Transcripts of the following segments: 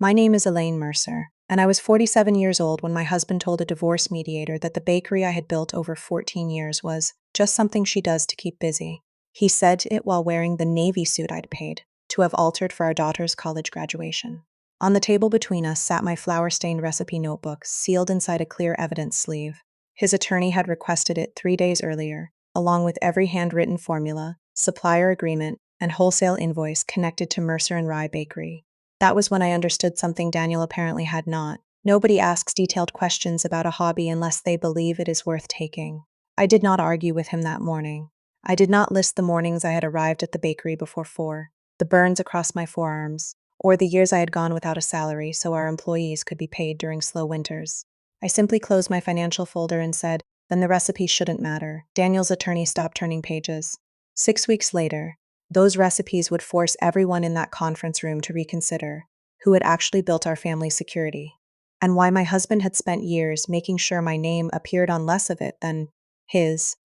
My name is Elaine Mercer, and I was 47 years old when my husband told a divorce mediator that the bakery I had built over 14 years was just something she does to keep busy. He said it while wearing the navy suit I'd paid to have altered for our daughter's college graduation. On the table between us sat my flour-stained recipe notebook, sealed inside a clear evidence sleeve. His attorney had requested it 3 days earlier, along with every handwritten formula, supplier agreement, and wholesale invoice connected to Mercer and Rye Bakery. That was when I understood something Daniel apparently had not. Nobody asks detailed questions about a hobby unless they believe it is worth taking. I did not argue with him that morning. I did not list the mornings I had arrived at the bakery before 4, the burns across my forearms, or the years I had gone without a salary so our employees could be paid during slow winters. I simply closed my financial folder and said, then the recipe shouldn't matter. Daniel's attorney stopped turning pages. 6 weeks later, those recipes would force everyone in that conference room to reconsider who had actually built our family's security, and why my husband had spent years making sure my name appeared on less of it than his.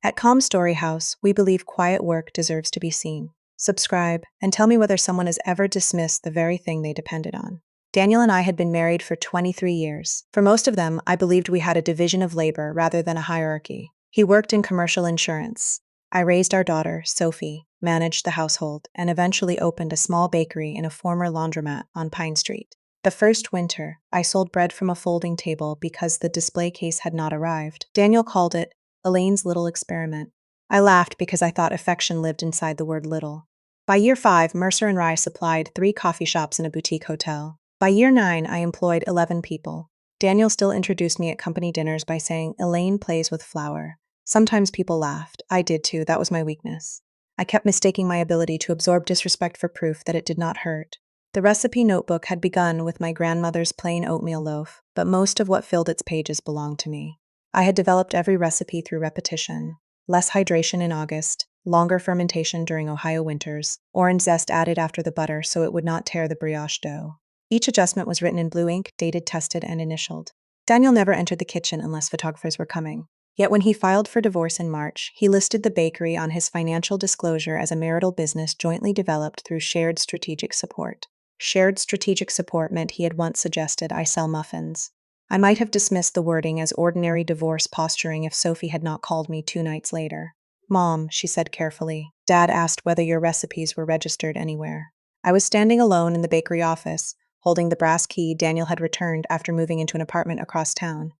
At Calm Story House, we believe quiet work deserves to be seen. Subscribe, and tell me whether someone has ever dismissed the very thing they depended on. Daniel and I had been married for 23 years. For most of them, I believed we had a division of labor rather than a hierarchy. He worked in commercial insurance. I raised our daughter, Sophie, managed the household, and eventually opened a small bakery in a former laundromat on Pine Street. The first winter, I sold bread from a folding table because the display case had not arrived. Daniel called it Elaine's little experiment. I laughed because I thought affection lived inside the word little. By year 5, Mercer and Rye supplied 3 coffee shops and a boutique hotel. By year 9, I employed 11 people. Daniel still introduced me at company dinners by saying, Elaine plays with flour. Sometimes people laughed. I did too. That was my weakness. I kept mistaking my ability to absorb disrespect for proof that it did not hurt. The recipe notebook had begun with my grandmother's plain oatmeal loaf, but most of what filled its pages belonged to me. I had developed every recipe through repetition. Less hydration in August, longer fermentation during Ohio winters, orange zest added after the butter so it would not tear the brioche dough. Each adjustment was written in blue ink, dated, tested, and initialed. Daniel never entered the kitchen unless photographers were coming. Yet when he filed for divorce in March, he listed the bakery on his financial disclosure as a marital business jointly developed through shared strategic support. Shared strategic support meant he had once suggested I sell muffins. I might have dismissed the wording as ordinary divorce posturing if Sophie had not called me 2 nights later. Mom, she said carefully, Dad asked whether your recipes were registered anywhere. I was standing alone in the bakery office, holding the brass key Daniel had returned after moving into an apartment across town.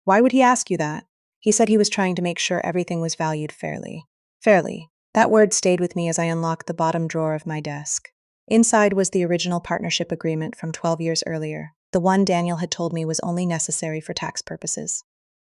Why would he ask you that? He said he was trying to make sure everything was valued fairly. Fairly. That word stayed with me as I unlocked the bottom drawer of my desk. Inside was the original partnership agreement from 12 years earlier, the one Daniel had told me was only necessary for tax purposes.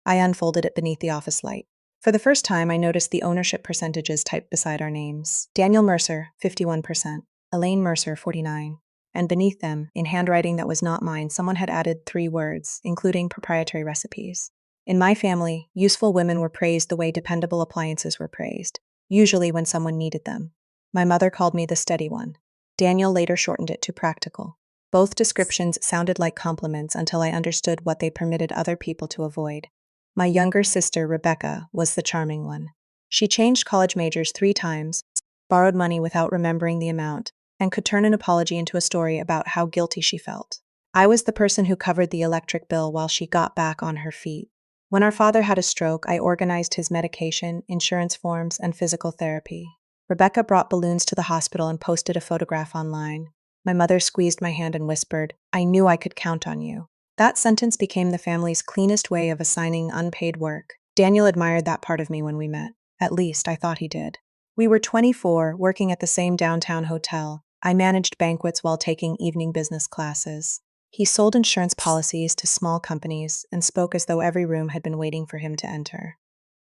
I unfolded it beneath the office light. For the first time, I noticed the ownership percentages typed beside our names. Daniel Mercer, 51%. Elaine Mercer, 49%. And beneath them, in handwriting that was not mine, someone had added 3 words, including proprietary recipes. In my family, useful women were praised the way dependable appliances were praised, usually when someone needed them. My mother called me the steady one. Daniel later shortened it to practical. Both descriptions sounded like compliments until I understood what they permitted other people to avoid. My younger sister, Rebecca, was the charming one. She changed college majors 3 times, borrowed money without remembering the amount, and could turn an apology into a story about how guilty she felt. I was the person who covered the electric bill while she got back on her feet. When our father had a stroke, I organized his medication, insurance forms, and physical therapy. Rebecca brought balloons to the hospital and posted a photograph online. My mother squeezed my hand and whispered, I knew I could count on you. That sentence became the family's cleanest way of assigning unpaid work. Daniel admired that part of me when we met. At least, I thought he did. We were 24, working at the same downtown hotel. I managed banquets while taking evening business classes. He sold insurance policies to small companies and spoke as though every room had been waiting for him to enter.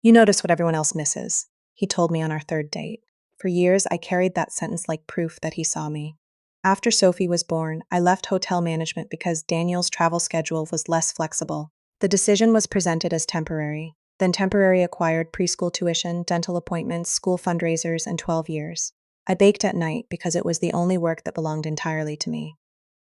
You notice what everyone else misses, he told me on our 3rd date. For years, I carried that sentence like proof that he saw me. After Sophie was born, I left hotel management because Daniel's travel schedule was less flexible. The decision was presented as temporary, then temporary acquired preschool tuition, dental appointments, school fundraisers, and 12 years. I baked at night because it was the only work that belonged entirely to me.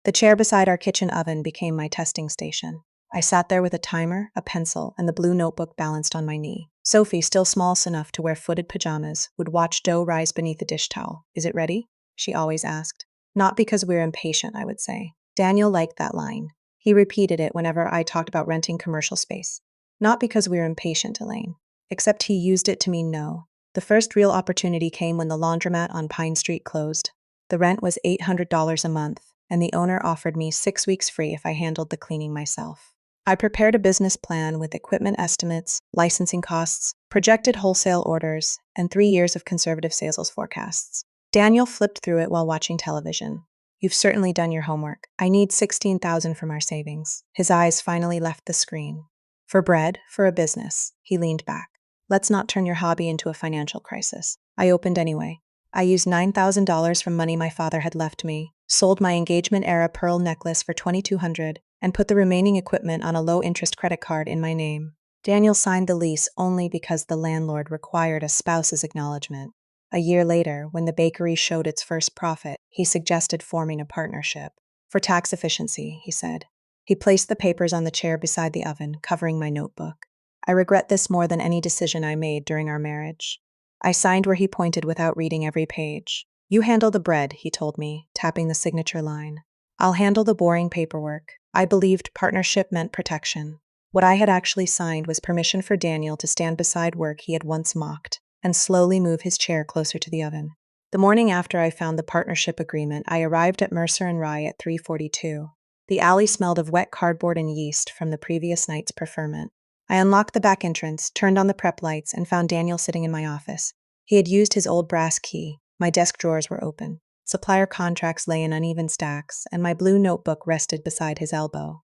The chair beside our kitchen oven became my testing station. I sat there with a timer, a pencil, and the blue notebook balanced on my knee. Sophie, still small enough to wear footed pajamas, would watch dough rise beneath a dish towel. Is it ready? She always asked. Not because we were impatient, I would say, Daniel liked that line. He repeated it whenever I talked about renting commercial space. Not because we were impatient, Elaine, except he used it to mean no. The first real opportunity came when the laundromat on Pine Street closed. The rent was $800 a month, and the owner offered me 6 weeks free if I handled the cleaning myself. I prepared a business plan with equipment estimates, licensing costs, projected wholesale orders, and 3 years of conservative sales forecasts. Daniel flipped through it while watching television. You've certainly done your homework. I need $16,000 from our savings. His eyes finally left the screen. For bread, for a business. He leaned back. Let's not turn your hobby into a financial crisis. I opened anyway. I used $9,000 from money my father had left me, sold my engagement-era pearl necklace for $2,200, and put the remaining equipment on a low-interest credit card in my name. Daniel signed the lease only because the landlord required a spouse's acknowledgement. A year later, when the bakery showed its first profit, he suggested forming a partnership. For tax efficiency, he said. He placed the papers on the chair beside the oven, covering my notebook. I regret this more than any decision I made during our marriage. I signed where he pointed without reading every page. You handle the bread, he told me, tapping the signature line. I'll handle the boring paperwork. I believed partnership meant protection. What I had actually signed was permission for Daniel to stand beside work he had once mocked and slowly move his chair closer to the oven. The morning after I found the partnership agreement, I arrived at Mercer and Rye at 3:42. The alley smelled of wet cardboard and yeast from the previous night's preferment. I unlocked the back entrance, turned on the prep lights, and found Daniel sitting in my office. He had used his old brass key. My desk drawers were open. Supplier contracts lay in uneven stacks, and my blue notebook rested beside his elbow.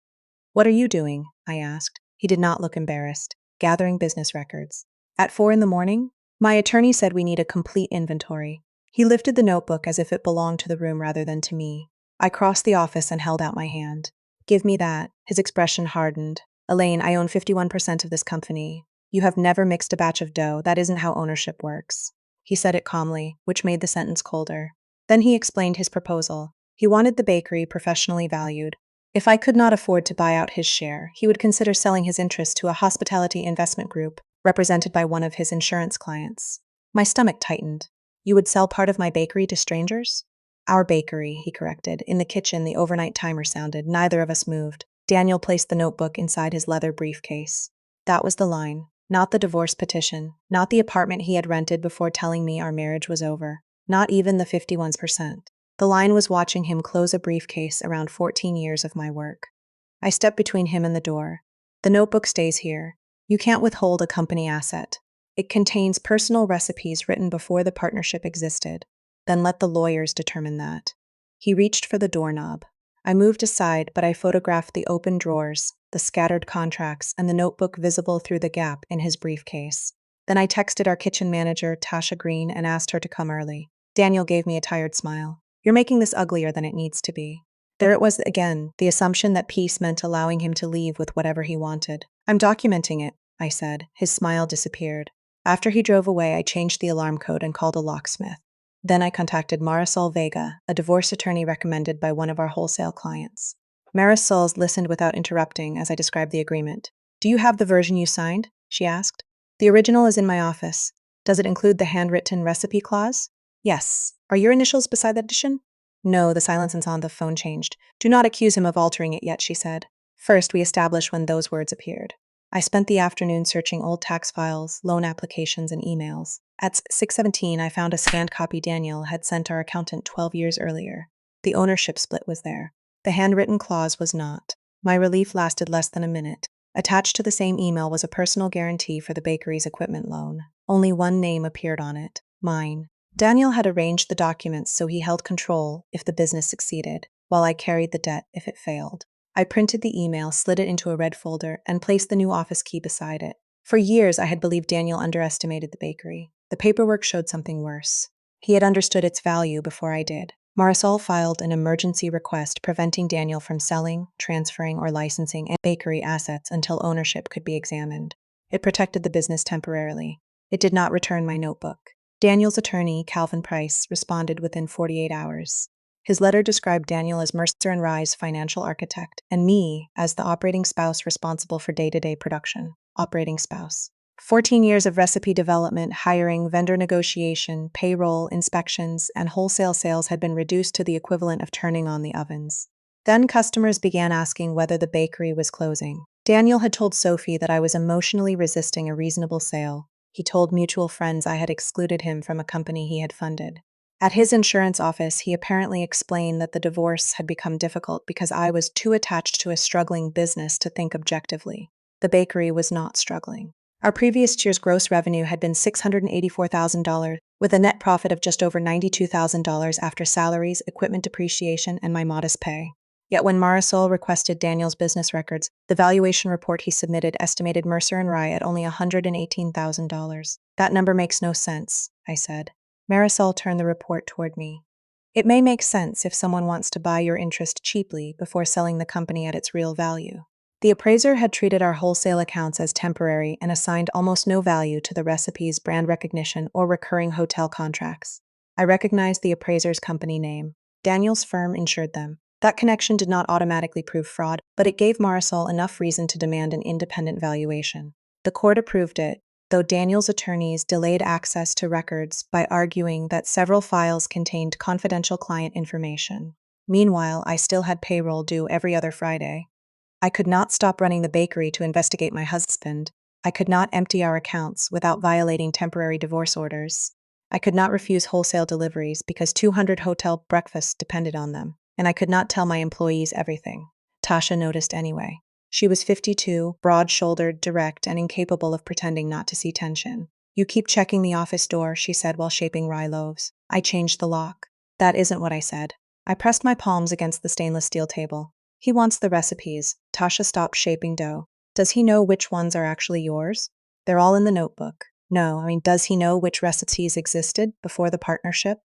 What are you doing? I asked. He did not look embarrassed. Gathering business records. At 4 a.m? My attorney said we need a complete inventory. He lifted the notebook as if it belonged to the room rather than to me. I crossed the office and held out my hand. Give me that. His expression hardened. Elaine, I own 51% of this company. You have never mixed a batch of dough. That isn't how ownership works. He said it calmly, which made the sentence colder. Then he explained his proposal. He wanted the bakery professionally valued. If I could not afford to buy out his share, he would consider selling his interest to a hospitality investment group, represented by one of his insurance clients. My stomach tightened. You would sell part of my bakery to strangers? Our bakery, he corrected. In the kitchen, the overnight timer sounded. Neither of us moved. Daniel placed the notebook inside his leather briefcase. That was the line. Not the divorce petition. Not the apartment he had rented before telling me our marriage was over. Not even the 51%. The line was watching him close a briefcase around 14 years of my work. I stepped between him and the door. The notebook stays here. You can't withhold a company asset. It contains personal recipes written before the partnership existed. Then let the lawyers determine that. He reached for the doorknob. I moved aside, but I photographed the open drawers, the scattered contracts, and the notebook visible through the gap in his briefcase. Then I texted our kitchen manager, Tasha Green, and asked her to come early. Daniel gave me a tired smile. You're making this uglier than it needs to be. There it was again, the assumption that peace meant allowing him to leave with whatever he wanted. I'm documenting it, I said. His smile disappeared. After he drove away, I changed the alarm code and called a locksmith. Then I contacted Marisol Vega, a divorce attorney recommended by one of our wholesale clients. Marisol listened without interrupting as I described the agreement. Do you have the version you signed? She asked. The original is in my office. Does it include the handwritten recipe clause? Yes. Are your initials beside the addition? No, the silence on the phone changed. Do not accuse him of altering it yet, she said. First, we establish when those words appeared. I spent the afternoon searching old tax files, loan applications, and emails. At 6:17, I found a scanned copy Daniel had sent our accountant 12 years earlier. The ownership split was there. The handwritten clause was not. My relief lasted less than a minute. Attached to the same email was a personal guarantee for the bakery's equipment loan. Only one name appeared on it, mine. Daniel had arranged the documents so he held control if the business succeeded, while I carried the debt if it failed. I printed the email, slid it into a red folder, and placed the new office key beside it. For years, I had believed Daniel underestimated the bakery. The paperwork showed something worse. He had understood its value before I did. Marisol filed an emergency request preventing Daniel from selling, transferring, or licensing bakery assets until ownership could be examined. It protected the business temporarily. It did not return my notebook. Daniel's attorney, Calvin Price, responded within 48 hours. His letter described Daniel as Mercer and Rye's financial architect, and me as the operating spouse responsible for day-to-day production. Operating spouse. 14 years of recipe development, hiring, vendor negotiation, payroll, inspections, and wholesale sales had been reduced to the equivalent of turning on the ovens. Then customers began asking whether the bakery was closing. Daniel had told Sophie that I was emotionally resisting a reasonable sale. He told mutual friends I had excluded him from a company he had funded. At his insurance office, he apparently explained that the divorce had become difficult because I was too attached to a struggling business to think objectively. The bakery was not struggling. Our previous year's gross revenue had been $684,000, with a net profit of just over $92,000 after salaries, equipment depreciation, and my modest pay. Yet when Marisol requested Daniel's business records, the valuation report he submitted estimated Mercer and Rye at only $118,000. That number makes no sense, I said. Marisol turned the report toward me. It may make sense if someone wants to buy your interest cheaply before selling the company at its real value. The appraiser had treated our wholesale accounts as temporary and assigned almost no value to the recipe's brand recognition or recurring hotel contracts. I recognized the appraiser's company name. Daniel's firm insured them. That connection did not automatically prove fraud, but it gave Marisol enough reason to demand an independent valuation. The court approved it, though Daniel's attorneys delayed access to records by arguing that several files contained confidential client information. Meanwhile, I still had payroll due every other Friday. I could not stop running the bakery to investigate my husband. I could not empty our accounts without violating temporary divorce orders. I could not refuse wholesale deliveries because 200 hotel breakfasts depended on them, and I could not tell my employees everything. Tasha noticed anyway. She was 52, broad-shouldered, direct, and incapable of pretending not to see tension. "You keep checking the office door," she said while shaping rye loaves. I changed the lock. That isn't what I said. I pressed my palms against the stainless steel table. "He wants the recipes." Tasha stopped shaping dough. "Does he know which ones are actually yours?" "They're all in the notebook." Does he know which recipes existed before the partnership?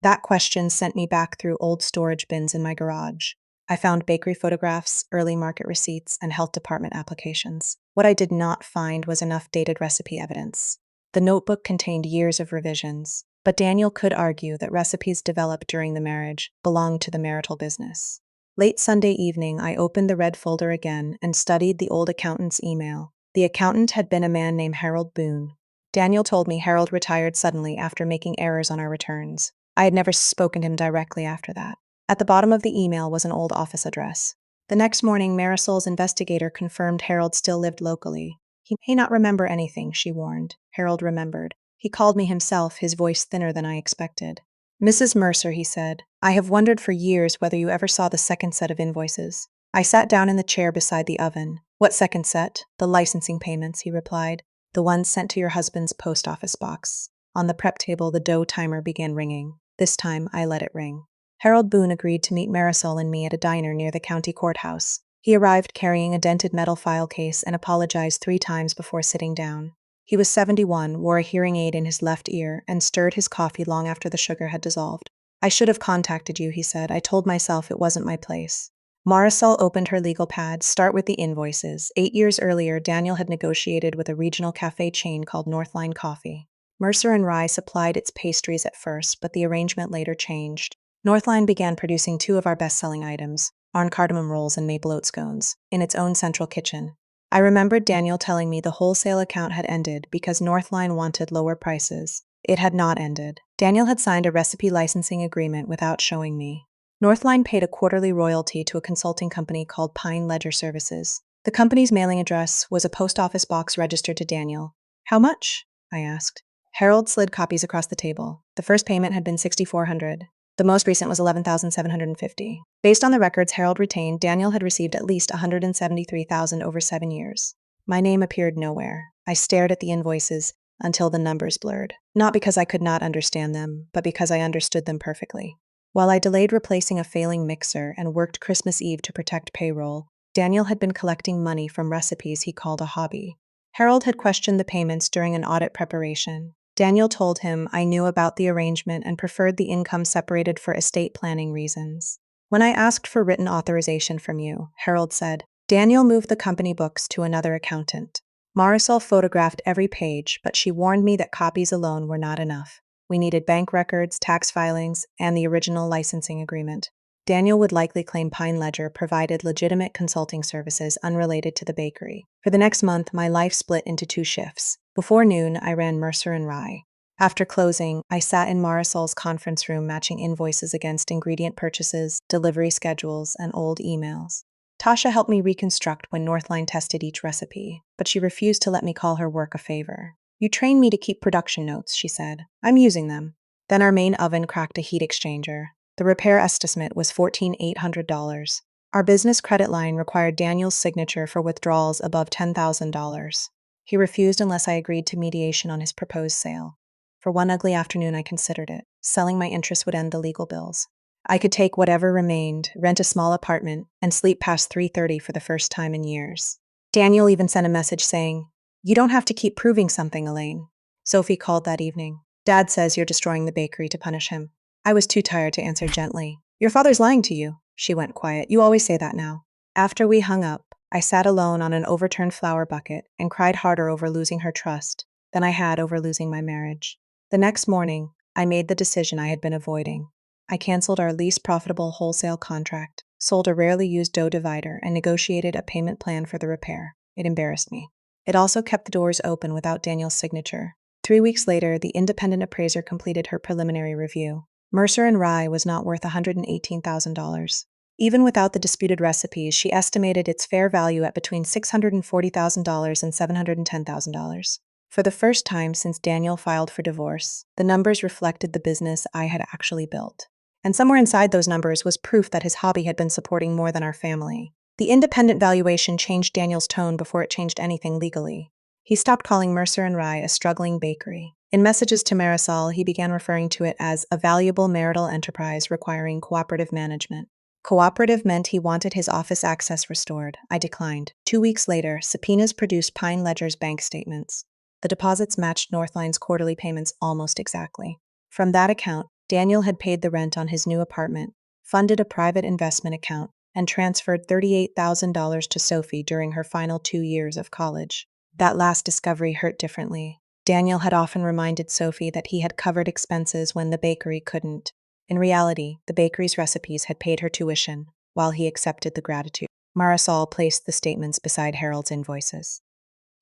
That question sent me back through old storage bins in my garage. I found bakery photographs, early market receipts, and health department applications. What I did not find was enough dated recipe evidence. The notebook contained years of revisions, but Daniel could argue that recipes developed during the marriage belonged to the marital business. Late Sunday evening, I opened the red folder again and studied the old accountant's email. The accountant had been a man named Harold Boone. Daniel told me Harold retired suddenly after making errors on our returns. I had never spoken to him directly after that. At the bottom of the email was an old office address. The next morning, Marisol's investigator confirmed Harold still lived locally. "He may not remember anything," she warned. Harold remembered. He called me himself, his voice thinner than I expected. "Mrs. Mercer," he said, "I have wondered for years whether you ever saw the second set of invoices." I sat down in the chair beside the oven. "What second set?" "The licensing payments," he replied. "The ones sent to your husband's post office box." On the prep table, the dough timer began ringing. This time, I let it ring. Harold Boone agreed to meet Marisol and me at a diner near the county courthouse. He arrived carrying a dented metal file case and apologized 3 times before sitting down. He was 71, wore a hearing aid in his left ear, and stirred his coffee long after the sugar had dissolved. "I should have contacted you," he said. "I told myself it wasn't my place." Marisol opened her legal pad. "Start with the invoices." 8 years earlier, Daniel had negotiated with a regional cafe chain called Northline Coffee. Mercer and Rye supplied its pastries at first, but the arrangement later changed. Northline began producing 2 of our best-selling items, Arn cardamom rolls and maple oat scones, in its own central kitchen. I remembered Daniel telling me the wholesale account had ended because Northline wanted lower prices. It had not ended. Daniel had signed a recipe licensing agreement without showing me. Northline paid a quarterly royalty to a consulting company called Pine Ledger Services. The company's mailing address was a post office box registered to Daniel. "How much?" I asked. Harold slid copies across the table. The first payment had been $6,400. The most recent was $11,750. Based on the records Harold retained, Daniel had received at least $173,000 over 7 years. My name appeared nowhere. I stared at the invoices until the numbers blurred. Not because I could not understand them, but because I understood them perfectly. While I delayed replacing a failing mixer and worked Christmas Eve to protect payroll, Daniel had been collecting money from recipes he called a hobby. Harold had questioned the payments during an audit preparation. Daniel told him I knew about the arrangement and preferred the income separated for estate planning reasons. "When I asked for written authorization from you," Harold said, Daniel moved the company books to another accountant. Marisol photographed every page, but she warned me that copies alone were not enough. We needed bank records, tax filings, and the original licensing agreement. Daniel would likely claim Pine Ledger provided legitimate consulting services unrelated to the bakery. For the next month, my life split into 2 shifts. Before noon, I ran Mercer and Rye. After closing, I sat in Marisol's conference room matching invoices against ingredient purchases, delivery schedules, and old emails. Tasha helped me reconstruct when Northline tested each recipe, but she refused to let me call her work a favor. "You trained me to keep production notes," she said. "I'm using them." Then our main oven cracked a heat exchanger. The repair estimate was $14,800. Our business credit line required Daniel's signature for withdrawals above $10,000. He refused unless I agreed to mediation on his proposed sale. For one ugly afternoon, I considered it. Selling my interest would end the legal bills. I could take whatever remained, rent a small apartment, and sleep past 3:30 for the first time in years. Daniel even sent a message saying, "You don't have to keep proving something, Elaine." Sophie called that evening. "Dad says you're destroying the bakery to punish him." I was too tired to answer gently. "Your father's lying to you." She went quiet. "You always say that now." After we hung up, I sat alone on an overturned flour bucket and cried harder over losing her trust than I had over losing my marriage. The next morning, I made the decision I had been avoiding. I canceled our least profitable wholesale contract, sold a rarely used dough divider, and negotiated a payment plan for the repair. It embarrassed me. It also kept the doors open without Daniel's signature. 3 weeks later, the independent appraiser completed her preliminary review. Mercer and Rye was not worth $118,000. Even without the disputed recipes, she estimated its fair value at between $640,000 and $710,000. For the first time since Daniel filed for divorce, the numbers reflected the business I had actually built. And somewhere inside those numbers was proof that his hobby had been supporting more than our family. The independent valuation changed Daniel's tone before it changed anything legally. He stopped calling Mercer and Rye a struggling bakery. In messages to Marisol, he began referring to it as a valuable marital enterprise requiring cooperative management. Cooperative meant he wanted his office access restored. I declined. 2 weeks later, subpoenas produced Pine Ledger's bank statements. The deposits matched Northline's quarterly payments almost exactly. From that account, Daniel had paid the rent on his new apartment, funded a private investment account, and transferred $38,000 to Sophie during her final 2 years of college. That last discovery hurt differently. Daniel had often reminded Sophie that he had covered expenses when the bakery couldn't. In reality, the bakery's recipes had paid her tuition, while he accepted the gratitude. Marisol placed the statements beside Harold's invoices.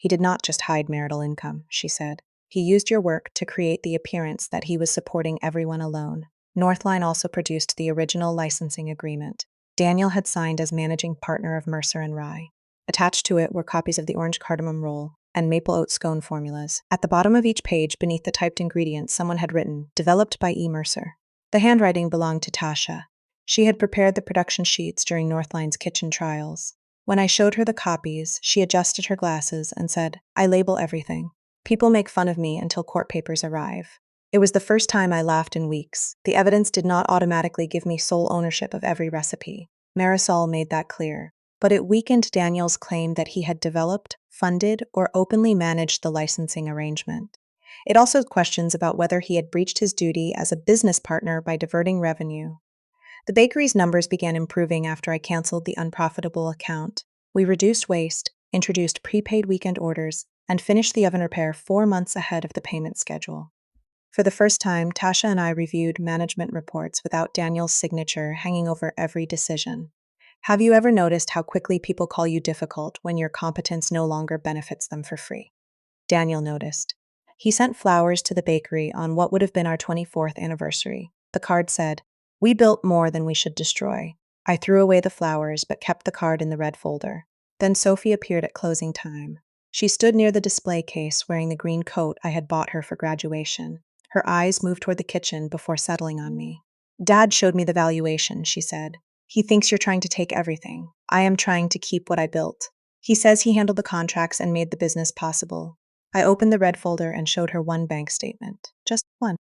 "He did not just hide marital income," she said. "He used your work to create the appearance that he was supporting everyone alone." Northline also produced the original licensing agreement Daniel had signed as managing partner of Mercer and Rye. Attached to it were copies of the orange cardamom roll and maple oat scone formulas. At the bottom of each page, beneath the typed ingredients, someone had written, "Developed by E. Mercer." The handwriting belonged to Tasha. She had prepared the production sheets during Northline's kitchen trials. When I showed her the copies, she adjusted her glasses and said, "I label everything. People make fun of me until court papers arrive." It was the first time I laughed in weeks. The evidence did not automatically give me sole ownership of every recipe. Marisol made that clear. But it weakened Daniel's claim that he had developed, funded, or openly managed the licensing arrangement. It also questions about whether he had breached his duty as a business partner by diverting revenue. The bakery's numbers began improving after I canceled the unprofitable account. We reduced waste, introduced prepaid weekend orders, and finished the oven repair 4 months ahead of the payment schedule. For the first time, Tasha and I reviewed management reports without Daniel's signature hanging over every decision. Have you ever noticed how quickly people call you difficult when your competence no longer benefits them for free? Daniel noticed. He sent flowers to the bakery on what would have been our 24th anniversary. The card said, "We built more than we should destroy." I threw away the flowers, but kept the card in the red folder. Then Sophie appeared at closing time. She stood near the display case wearing the green coat I had bought her for graduation. Her eyes moved toward the kitchen before settling on me. "Dad showed me the valuation," she said. "He thinks you're trying to take everything. I am trying to keep what I built. He says he handled the contracts and made the business possible." I opened the red folder and showed her one bank statement. Just one.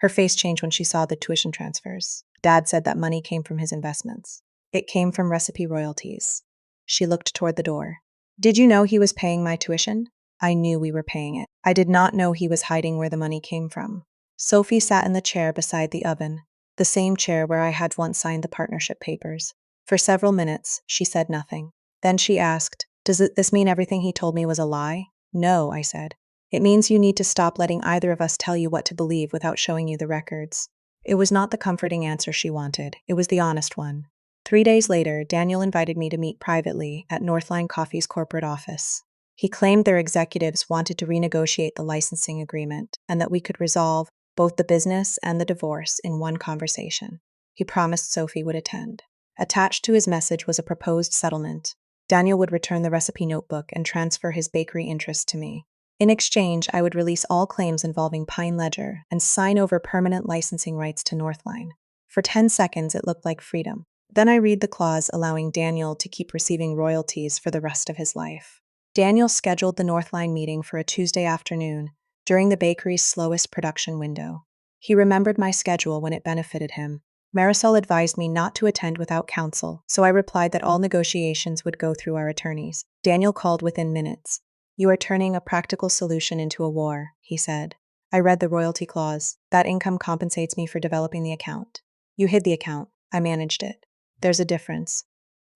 Her face changed when she saw the tuition transfers. Dad said that money came from his investments. It came from recipe royalties. She looked toward the door. "Did you know he was paying my tuition?" I knew we were paying it. I did not know he was hiding where the money came from. Sophie sat in the chair beside the oven, the same chair where I had once signed the partnership papers. For several minutes, she said nothing. Then she asked, "Does this mean everything he told me was a lie?" "No," I said. "It means you need to stop letting either of us tell you what to believe without showing you the records." It was not the comforting answer she wanted. It was the honest one. 3 days later, Daniel invited me to meet privately at Northline Coffee's corporate office. He claimed their executives wanted to renegotiate the licensing agreement and that we could resolve both the business and the divorce in one conversation. He promised Sophie would attend. Attached to his message was a proposed settlement. Daniel would return the recipe notebook and transfer his bakery interest to me. In exchange, I would release all claims involving Pine Ledger and sign over permanent licensing rights to Northline. For 10 seconds, it looked like freedom. Then I read the clause allowing Daniel to keep receiving royalties for the rest of his life. Daniel scheduled the Northline meeting for a Tuesday afternoon, during the bakery's slowest production window. He remembered my schedule when it benefited him. Marisol advised me not to attend without counsel, so I replied that all negotiations would go through our attorneys. Daniel called within minutes. "You are turning a practical solution into a war," he said. I read the royalty clause. "That income compensates me for developing the account." "You hid the account. I managed it." "There's a difference."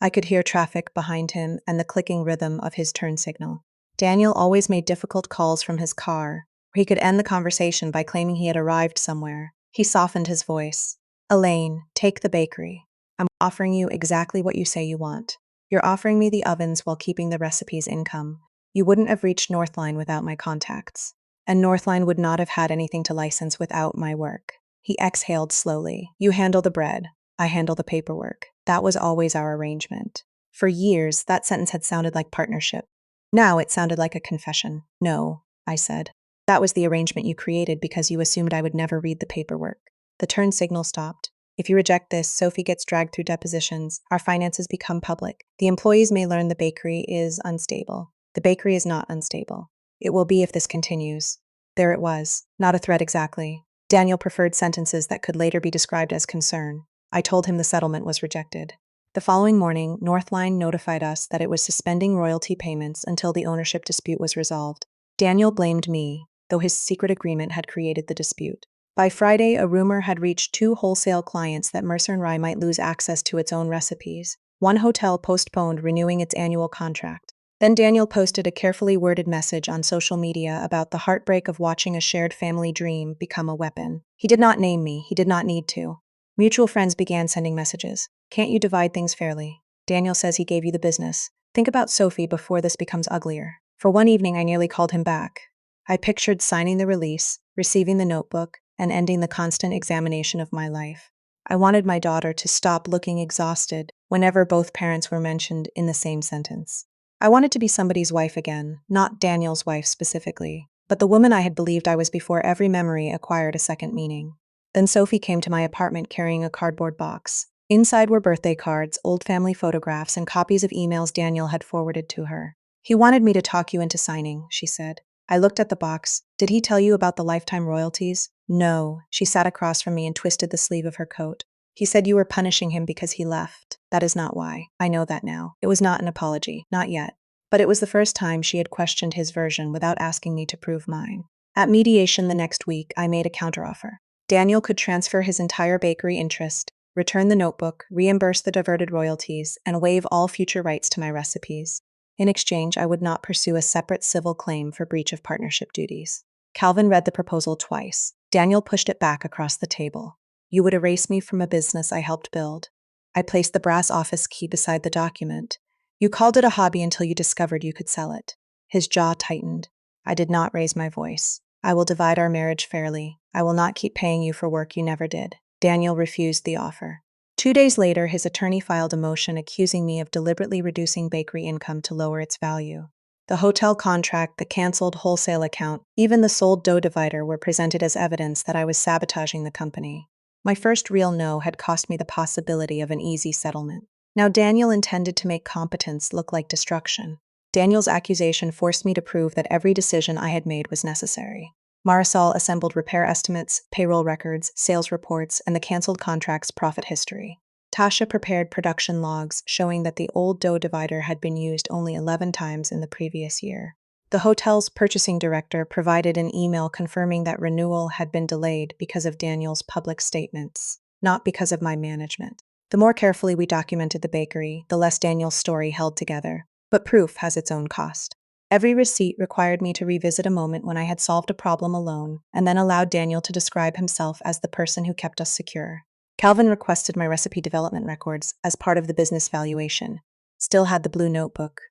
I could hear traffic behind him and the clicking rhythm of his turn signal. Daniel always made difficult calls from his car, where he could end the conversation by claiming he had arrived somewhere. He softened his voice. "Elaine, take the bakery. I'm offering you exactly what you say you want. You're offering me the ovens while keeping the recipe's income. You wouldn't have reached Northline without my contacts. And Northline would not have had anything to license without my work." He exhaled slowly. "You handle the bread. I handle the paperwork. That was always our arrangement." For years, that sentence had sounded like partnership. Now it sounded like a confession. "No," I said. "That was the arrangement you created because you assumed I would never read the paperwork." The turn signal stopped. "If you reject this, Sophie gets dragged through depositions. Our finances become public. The employees may learn the bakery is unstable." "The bakery is not unstable. It will be if this continues." There it was. Not a threat exactly. Daniel preferred sentences that could later be described as concern. I told him the settlement was rejected. The following morning, Northline notified us that it was suspending royalty payments until the ownership dispute was resolved. Daniel blamed me, though his secret agreement had created the dispute. By Friday, a rumor had reached 2 wholesale clients that Mercer & Rye might lose access to its own recipes. One hotel postponed renewing its annual contract. Then Daniel posted a carefully worded message on social media about the heartbreak of watching a shared family dream become a weapon. He did not name me. He did not need to. Mutual friends began sending messages. "Can't you divide things fairly? Daniel says he gave you the business. Think about Sophie before this becomes uglier." For one evening, I nearly called him back. I pictured signing the release, receiving the notebook, and ending the constant examination of my life. I wanted my daughter to stop looking exhausted whenever both parents were mentioned in the same sentence. I wanted to be somebody's wife again, not Daniel's wife specifically, but the woman I had believed I was before every memory acquired a second meaning. Then Sophie came to my apartment carrying a cardboard box. Inside were birthday cards, old family photographs, and copies of emails Daniel had forwarded to her. "He wanted me to talk you into signing," she said. I looked at the box. "Did he tell you about the lifetime royalties?" "No." She sat across from me and twisted the sleeve of her coat. "He said you were punishing him because he left. That is not why. I know that now. It was not an apology. Not yet." But it was the first time she had questioned his version without asking me to prove mine. At mediation the next week, I made a counteroffer. Daniel could transfer his entire bakery interest, return the notebook, reimburse the diverted royalties, and waive all future rights to my recipes. In exchange, I would not pursue a separate civil claim for breach of partnership duties. Calvin read the proposal twice. Daniel pushed it back across the table. "You would erase me from a business I helped build." I placed the brass office key beside the document. "You called it a hobby until you discovered you could sell it." His jaw tightened. I did not raise my voice. "I will divide our marriage fairly. I will not keep paying you for work you never did." Daniel refused the offer. 2 days later, his attorney filed a motion accusing me of deliberately reducing bakery income to lower its value. The hotel contract, the canceled wholesale account, even the sold dough divider were presented as evidence that I was sabotaging the company. My first real no had cost me the possibility of an easy settlement. Now Daniel intended to make competence look like destruction. Daniel's accusation forced me to prove that every decision I had made was necessary. Marisol assembled repair estimates, payroll records, sales reports, and the canceled contract's profit history. Tasha prepared production logs showing that the old dough divider had been used only 11 times in the previous year. The hotel's purchasing director provided an email confirming that renewal had been delayed because of Daniel's public statements, not because of my management. The more carefully we documented the bakery, the less Daniel's story held together. But proof has its own cost. Every receipt required me to revisit a moment when I had solved a problem alone, and then allowed Daniel to describe himself as the person who kept us secure. Calvin requested my recipe development records as part of the business valuation. Still had the blue notebook.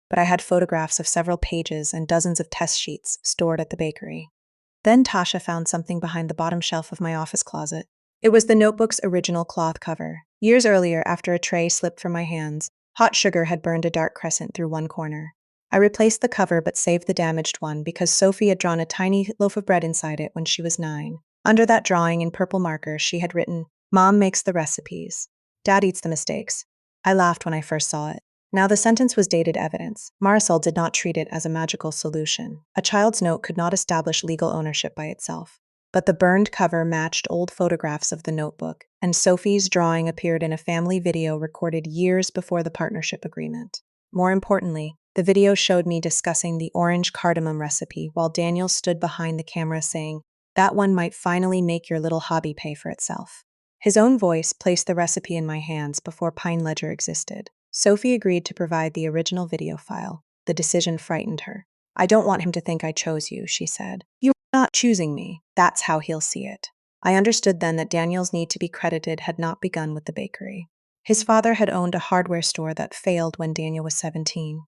but I had photographs of several pages and dozens of test sheets stored at the bakery. Then Tasha found something behind the bottom shelf of my office closet. It was the notebook's original cloth cover. Years earlier, after a tray slipped from my hands, hot sugar had burned a dark crescent through one corner. I replaced the cover but saved the damaged one because Sophie had drawn a tiny loaf of bread inside it when she was 9. Under that drawing in purple marker, she had written, "Mom makes the recipes. Dad eats the mistakes." I laughed when I first saw it. Now the sentence was dated evidence. Marisol did not treat it as a magical solution. A child's note could not establish legal ownership by itself. But the burned cover matched old photographs of the notebook, and Sophie's drawing appeared in a family video recorded years before the partnership agreement. More importantly, the video showed me discussing the orange cardamom recipe while Daniel stood behind the camera saying, "That one might finally make your little hobby pay for itself." His own voice placed the recipe in my hands before Pine Ledger existed. Sophie agreed to provide the original video file. The decision frightened her. "I don't want him to think I chose you," she said. "You're not choosing me. That's how he'll see it." I understood then that Daniel's need to be credited had not begun with the bakery. His father had owned a hardware store that failed when Daniel was 17.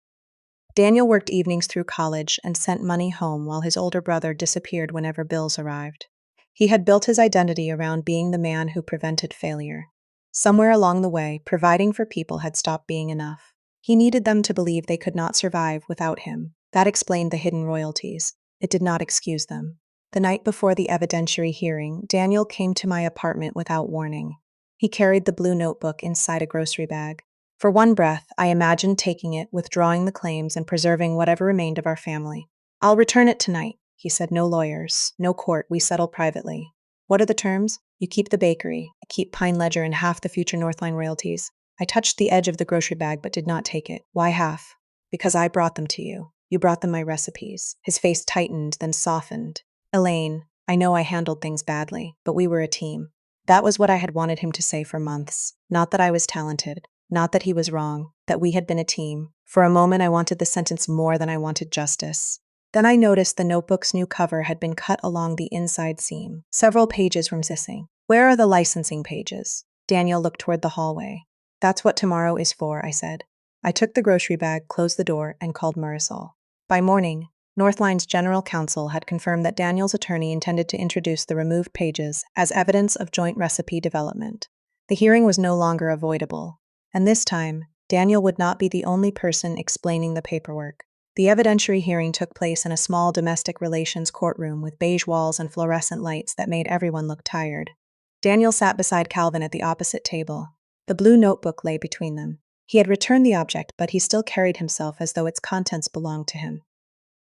Daniel worked evenings through college and sent money home while his older brother disappeared whenever bills arrived. He had built his identity around being the man who prevented failure. Somewhere along the way, providing for people had stopped being enough. He needed them to believe they could not survive without him. That explained the hidden royalties. It did not excuse them. The night before the evidentiary hearing, Daniel came to my apartment without warning. He carried the blue notebook inside a grocery bag. For one breath, I imagined taking it, withdrawing the claims, and preserving whatever remained of our family. "I'll return it tonight," he said. "No lawyers, no court, we settle privately." "What are the terms?" "You keep the bakery, I keep Pine Ledger and half the future Northline royalties." I touched the edge of the grocery bag but did not take it. "Why half?" "Because I brought them to you. You brought them my recipes." His face tightened, then softened. "Elaine, I know I handled things badly, but we were a team." That was what I had wanted him to say for months. Not that I was talented, not that he was wrong, that we had been a team. For a moment I wanted the sentence more than I wanted justice. Then I noticed the notebook's new cover had been cut along the inside seam. Several pages were missing. "Where are the licensing pages?" Daniel looked toward the hallway. "That's what tomorrow is for," I said. I took the grocery bag, closed the door, and called Marisol. By morning, Northline's general counsel had confirmed that Daniel's attorney intended to introduce the removed pages as evidence of joint recipe development. The hearing was no longer avoidable, and this time, Daniel would not be the only person explaining the paperwork. The evidentiary hearing took place in a small domestic relations courtroom with beige walls and fluorescent lights that made everyone look tired. Daniel sat beside Calvin at the opposite table. The blue notebook lay between them. He had returned the object, but he still carried himself as though its contents belonged to him.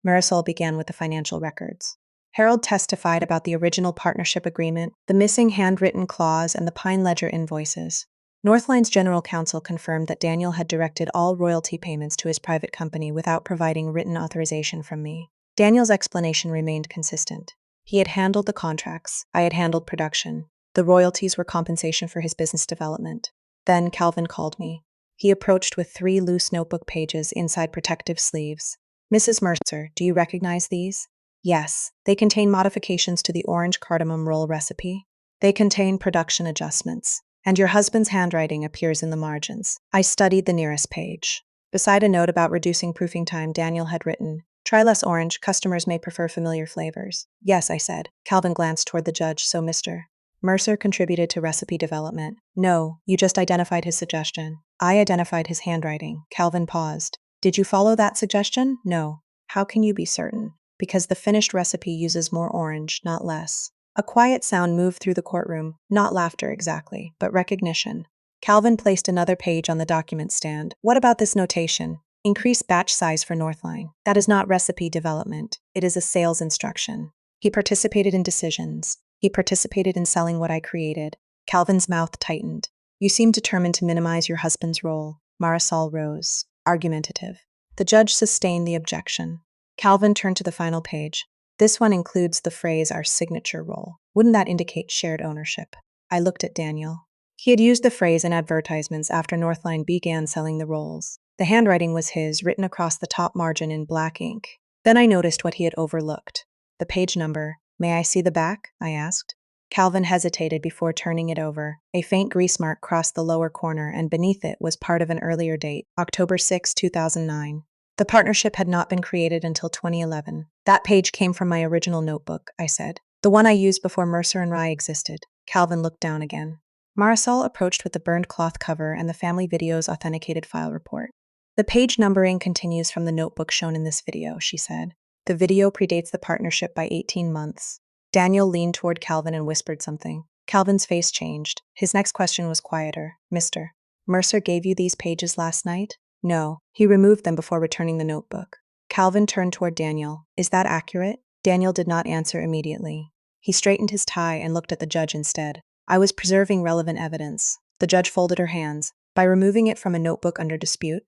Marisol began with the financial records. Harold testified about the original partnership agreement, the missing handwritten clause, and the Pine Ledger invoices. Northline's general counsel confirmed that Daniel had directed all royalty payments to his private company without providing written authorization from me. Daniel's explanation remained consistent. He had handled the contracts. I had handled production. The royalties were compensation for his business development. Then Calvin called me. He approached with 3 loose notebook pages inside protective sleeves. "Mrs. Mercer, do you recognize these?" "Yes. They contain modifications to the orange cardamom roll recipe. They contain production adjustments. And your husband's handwriting appears in the margins." I studied the nearest page. Beside a note about reducing proofing time, Daniel had written, "Try less orange, customers may prefer familiar flavors." "Yes," I said. Calvin glanced toward the judge. "So Mr. Mercer contributed to recipe development." "No, you just identified his suggestion." "I identified his handwriting." Calvin paused. "Did you follow that suggestion?" "No." "How can you be certain?" "Because the finished recipe uses more orange, not less." A quiet sound moved through the courtroom, not laughter exactly, but recognition. Calvin placed another page on the document stand. "What about this notation? Increase batch size for Northline. That is not recipe development. It is a sales instruction." He participated in decisions. He participated in selling what I created. Calvin's mouth tightened. "You seem determined to minimize your husband's role." Marisol rose, argumentative. The judge sustained the objection. Calvin turned to the final page. "This one includes the phrase, 'our signature roll.' Wouldn't that indicate shared ownership?" I looked at Daniel. He had used the phrase in advertisements after Northline began selling the rolls. The handwriting was his, written across the top margin in black ink. Then I noticed what he had overlooked. The page number. "May I see the back?" I asked. Calvin hesitated before turning it over. A faint grease mark crossed the lower corner, and beneath it was part of an earlier date, October 6, 2009. The partnership had not been created until 2011. That page came from my original notebook, I said. The one I used before Mercer and Rye existed. Calvin looked down again. Marisol approached with the burned cloth cover and the family video's authenticated file report. The page numbering continues from the notebook shown in this video, she said. The video predates the partnership by 18 months. Daniel leaned toward Calvin and whispered something. Calvin's face changed. His next question was quieter. Mr. Mercer gave you these pages last night? No. He removed them before returning the notebook. Calvin turned toward Daniel. Is that accurate? Daniel did not answer immediately. He straightened his tie and looked at the judge instead. I was preserving relevant evidence. The judge folded her hands. By removing it from a notebook under dispute,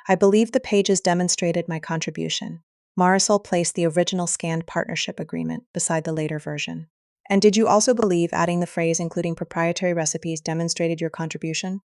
I believe the pages demonstrated my contribution. Marisol placed the original scanned partnership agreement beside the later version. And did you also believe adding the phrase including proprietary recipes demonstrated your contribution?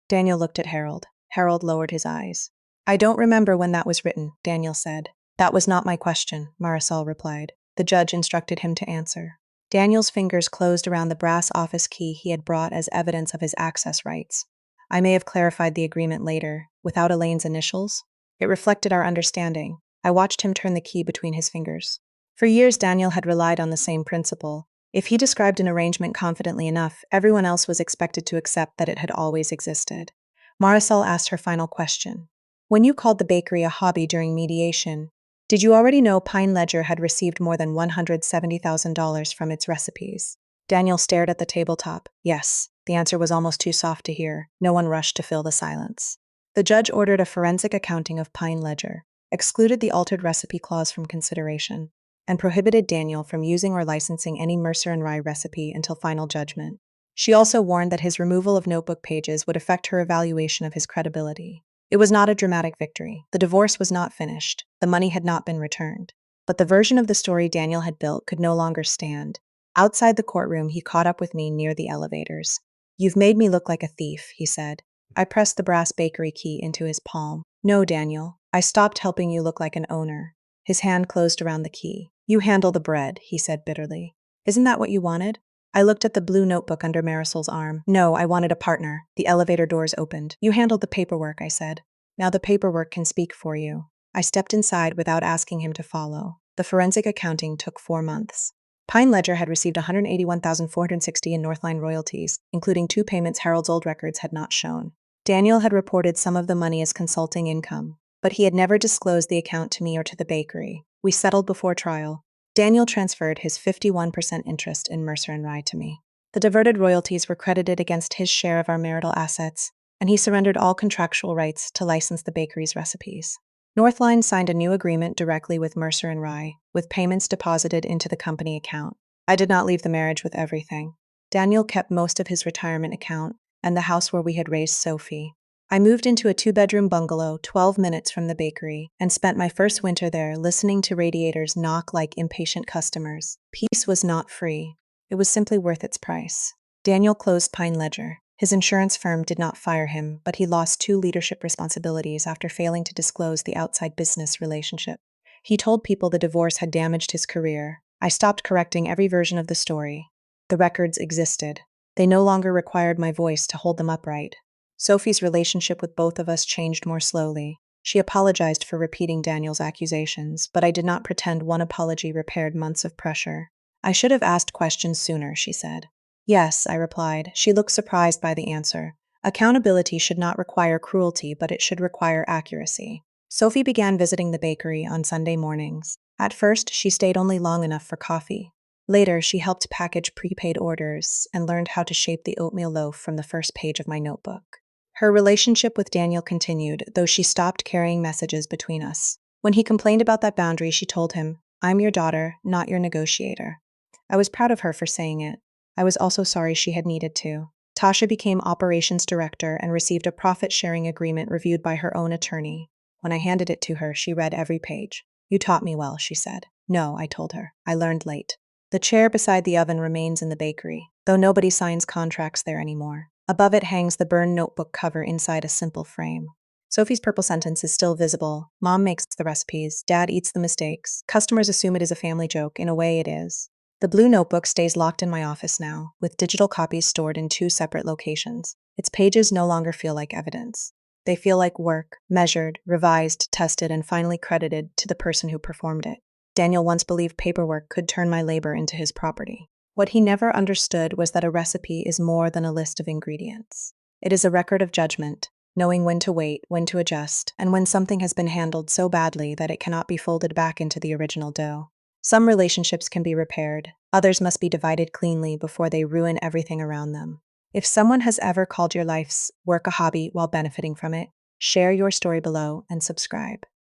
Daniel looked at Harold. Harold lowered his eyes. I don't remember when that was written, Daniel said. That was not my question, Marisol replied. The judge instructed him to answer. Daniel's fingers closed around the brass office key he had brought as evidence of his access rights. I may have clarified the agreement later, without Elaine's initials. It reflected our understanding. I watched him turn the key between his fingers. For years, Daniel had relied on the same principle. If he described an arrangement confidently enough, everyone else was expected to accept that it had always existed. Marisol asked her final question. When you called the bakery a hobby during mediation, did you already know Pine Ledger had received more than $170,000 from its recipes? Daniel stared at the tabletop. Yes. The answer was almost too soft to hear. No one rushed to fill the silence. The judge ordered a forensic accounting of Pine Ledger, excluded the altered recipe clause from consideration, and prohibited Daniel from using or licensing any Mercer and Rye recipe until final judgment. She also warned that his removal of notebook pages would affect her evaluation of his credibility. It was not a dramatic victory. The divorce was not finished. The money had not been returned. But the version of the story Daniel had built could no longer stand. Outside the courtroom, he caught up with me near the elevators. You've made me look like a thief, he said. I pressed the brass bakery key into his palm. No, Daniel. I stopped helping you look like an owner. His hand closed around the key. You handle the bread, he said bitterly. Isn't that what you wanted? I looked at the blue notebook under Marisol's arm. No, I wanted a partner. The elevator doors opened. You handled the paperwork, I said. Now the paperwork can speak for you. I stepped inside without asking him to follow. The forensic accounting took 4 months. Pine Ledger had received $181,460 in Northline royalties, including 2 payments Harold's old records had not shown. Daniel had reported some of the money as consulting income, but he had never disclosed the account to me or to the bakery. We settled before trial. Daniel transferred his 51% interest in Mercer and Rye to me. The diverted royalties were credited against his share of our marital assets, and he surrendered all contractual rights to license the bakery's recipes. Northline signed a new agreement directly with Mercer and Rye, with payments deposited into the company account. I did not leave the marriage with everything. Daniel kept most of his retirement account and the house where we had raised Sophie. I moved into a 2-bedroom bungalow 12 minutes from the bakery and spent my first winter there listening to radiators knock like impatient customers. Peace was not free. It was simply worth its price. Daniel closed Pine Ledger. His insurance firm did not fire him, but he lost 2 leadership responsibilities after failing to disclose the outside business relationship. He told people the divorce had damaged his career. I stopped correcting every version of the story. The records existed. They no longer required my voice to hold them upright. Sophie's relationship with both of us changed more slowly. She apologized for repeating Daniel's accusations, but I did not pretend one apology repaired months of pressure. I should have asked questions sooner, she said. Yes, I replied. She looked surprised by the answer. Accountability should not require cruelty, but it should require accuracy. Sophie began visiting the bakery on Sunday mornings. At first, she stayed only long enough for coffee. Later, she helped package prepaid orders and learned how to shape the oatmeal loaf from the first page of my notebook. Her relationship with Daniel continued, though she stopped carrying messages between us. When he complained about that boundary, she told him, "I'm your daughter, not your negotiator." I was proud of her for saying it. I was also sorry she had needed to. Tasha became operations director and received a profit-sharing agreement reviewed by her own attorney. When I handed it to her, she read every page. "You taught me well," she said. "No," I told her. "I learned late." The chair beside the oven remains in the bakery, though nobody signs contracts there anymore. Above it hangs the burned notebook cover inside a simple frame. Sophie's purple sentence is still visible. Mom makes the recipes. Dad eats the mistakes. Customers assume it is a family joke. In a way, it is. The blue notebook stays locked in my office now, with digital copies stored in 2 separate locations. Its pages no longer feel like evidence. They feel like work, measured, revised, tested, and finally credited to the person who performed it. Daniel once believed paperwork could turn my labor into his property. What he never understood was that a recipe is more than a list of ingredients. It is a record of judgment, knowing when to wait, when to adjust, and when something has been handled so badly that it cannot be folded back into the original dough. Some relationships can be repaired, others must be divided cleanly before they ruin everything around them. If someone has ever called your life's work a hobby while benefiting from it, share your story below and subscribe.